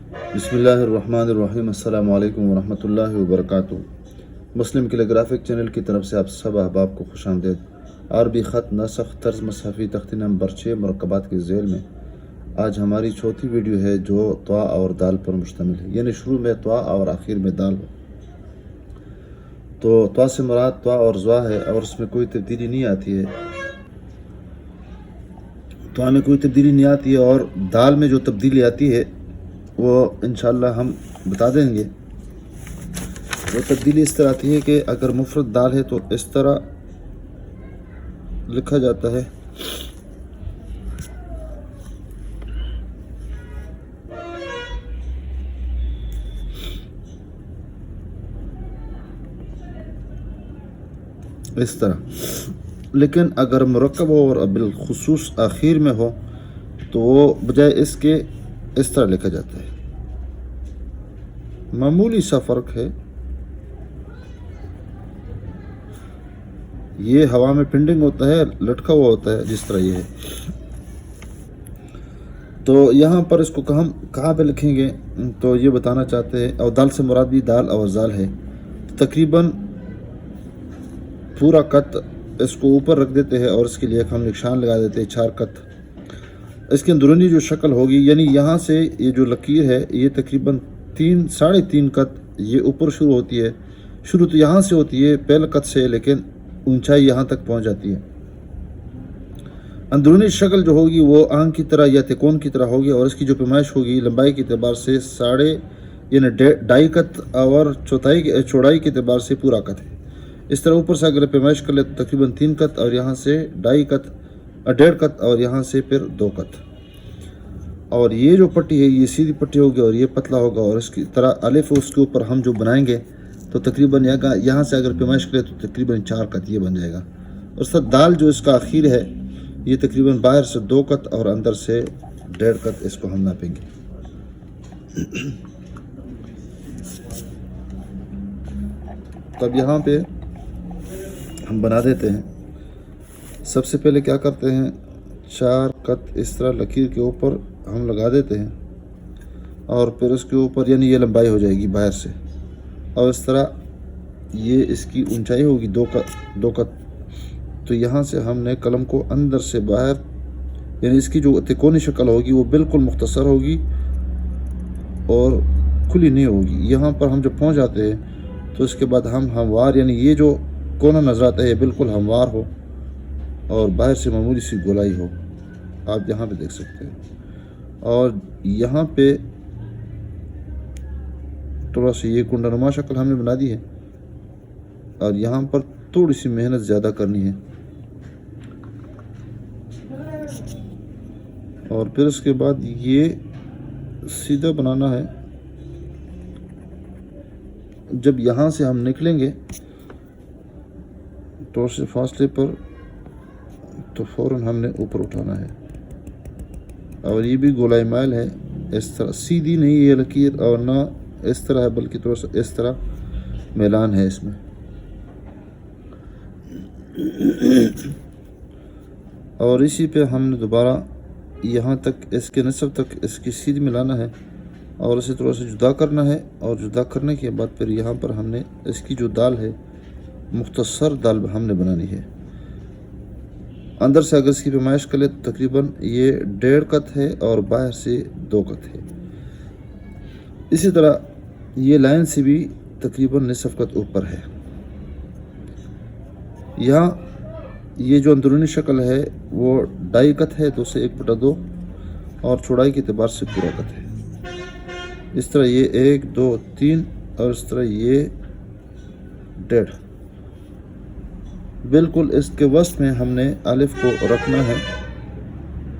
بسم اللہ الرحمن الرحیم۔ السلام علیکم ورحمۃ اللہ وبرکاتہ۔ مسلم کیلیگرافک چینل کی طرف سے آپ سب احباب کو خوش آمدید۔ عربی خط نسخ طرز مصحفی تختی نمبر 6 مرکبات کے ذیل میں آج ہماری چوتھی ویڈیو ہے جو طا اور دال پر مشتمل ہے، یعنی شروع میں طا اور آخر میں دال ہو۔ تو طا سے مراد طا اور ضا ہے اور اس میں کوئی تبدیلی نہیں آتی ہے، طا میں کوئی تبدیلی نہیں آتی ہے، اور دال میں جو تبدیلی آتی ہے وہ انشاءاللہ ہم بتا دیں گے۔ وہ تبدیلی اس طرح آتی ہے کہ اگر مفرد دال ہے تو اس طرح لکھا جاتا ہے، اس طرح۔ لیکن اگر مرکب ہو اور بالخصوص آخر میں ہو تو وہ بجائے اس کے اس طرح لکھا جاتا ہے۔ معمولی سا فرق ہے، یہ ہوا میں پنڈنگ ہوتا ہے، لٹکا ہوا ہوتا ہے جس طرح یہ ہے۔ تو یہاں پر اس کو ہم کہاں پہ لکھیں گے تو یہ بتانا چاہتے ہیں، اور دال سے مراد بھی دال اور زال ہے۔ تقریباً پورا قط اس کو اوپر رکھ دیتے ہیں اور اس کے لیے ہم نشان لگا دیتے ہیں 4 قط۔ اس کی اندرونی جو شکل ہوگی، یعنی یہاں سے یہ جو لکیر ہے یہ تقریباً 3.5 قط یہ اوپر شروع ہوتی ہے۔ شروع تو یہاں سے ہوتی ہے پہلے قط سے، لیکن اونچائی یہاں تک پہنچ جاتی ہے۔ اندرونی شکل جو ہوگی وہ آنکھ کی طرح یا تکون کی طرح ہوگی، اور اس کی جو پیمائش ہوگی لمبائی کے اعتبار سے 2.5 قط اور چوڑائی کے اعتبار سے پورا قط ہے۔ اس طرح اوپر سے اگر پیمائش کر لے تو تقریباً 3 قط، اور یہاں سے 1.5 قط، اور یہاں سے پھر 2 قط۔ اور یہ جو پٹی ہے یہ سیدھی پٹی ہوگی اور یہ پتلا ہوگا، اور اس کی طرح الف اس کے اوپر ہم جو بنائیں گے تو تقریباً یہاں سے اگر پیمائش کرے تو تقریباً 4 قط یہ بن جائے گا۔ اور اس طرح دال جو اس کا آخر ہے یہ تقریباً باہر سے 2 قط اور اندر سے 1.5 قط اس کو ہم ناپیں گے۔ تب یہاں پہ ہم بنا دیتے ہیں۔ سب سے پہلے کیا کرتے ہیں، 4 قط اس طرح لکیر کے اوپر ہم لگا دیتے ہیں، اور پھر اس کے اوپر یعنی یہ لمبائی ہو جائے گی باہر سے، اور اس طرح یہ اس کی اونچائی ہوگی 2 قط۔ تو یہاں سے ہم نے قلم کو اندر سے باہر، یعنی اس کی جو تکونی شکل ہوگی وہ بالکل مختصر ہوگی اور کھلی نہیں ہوگی۔ یہاں پر ہم جب پہنچ جاتے ہیں تو اس کے بعد ہم ہموار، یعنی یہ جو کونا نظر آتا ہے یہ بالکل ہموار ہو اور باہر سے معمولی سی گولائی ہو، آپ یہاں پہ دیکھ سکتے ہیں۔ اور یہاں پہ تھوڑا سی یہ کنڈا نما شکل ہم نے بنا دی ہے، اور یہاں پر تھوڑی سی محنت زیادہ کرنی ہے، اور پھر اس کے بعد یہ سیدھا بنانا ہے۔ جب یہاں سے ہم نکلیں گے تو سے فاصلے پر تو فوراً ہم نے اوپر اٹھانا ہے، اور یہ بھی گولائی مائل ہے، اس طرح سیدھی نہیں یہ لکیر، اور نہ اس طرح ہے بلکہ تھوڑا سا اس طرح میلان ہے اس میں۔ اور اسی پہ ہم نے دوبارہ یہاں تک اس کے نصف تک اس کی سیدھ ملانا ہے، اور اسے تھوڑا سا جدا کرنا ہے، اور جدا کرنے کے بعد پھر یہاں پر ہم نے اس کی جو دال ہے مختصر دال ہم نے بنانی ہے۔ اندر سے اگر اس کی پیمائش کرے تو تقریباً یہ 1.5 قط ہے اور باہر سے 2 قط ہے۔ اسی طرح یہ لائن سے بھی تقریباً نصف قط اوپر ہے۔ یہاں یہ جو اندرونی شکل ہے وہ 2.5 قط ہے، تو اسے 1/2، اور چوڑائی کے اعتبار سے پورا قط ہے۔ اس طرح یہ 1 2 3، اور اس طرح یہ 1.5۔ بالکل اس کے وسط میں ہم نے الف کو رکھنا ہے،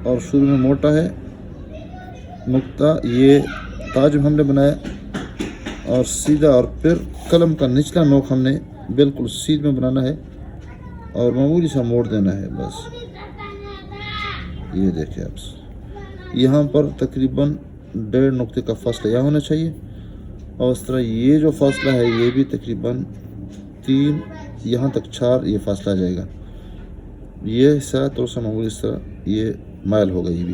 اور شروع میں موٹا ہے نقطہ، یہ تاج ہم نے بنایا، اور سیدھا، اور پھر قلم کا نچلا نوک ہم نے بالکل سیدھ میں بنانا ہے اور معمولی سا موڑ دینا ہے بس۔ یہ دیکھیں آپ، یہاں پر تقریباً 1.5 نقطے کا فاصلہ یہاں ہونا چاہیے، اور اس طرح یہ جو فاصلہ ہے یہ بھی تقریباً 3، یہاں تک 4 یہ فاصلہ آ جائے گا۔ یہ حصہ تھوڑا سا معمولی اس طرح یہ مائل ہوگا یہ بھی۔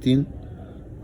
3,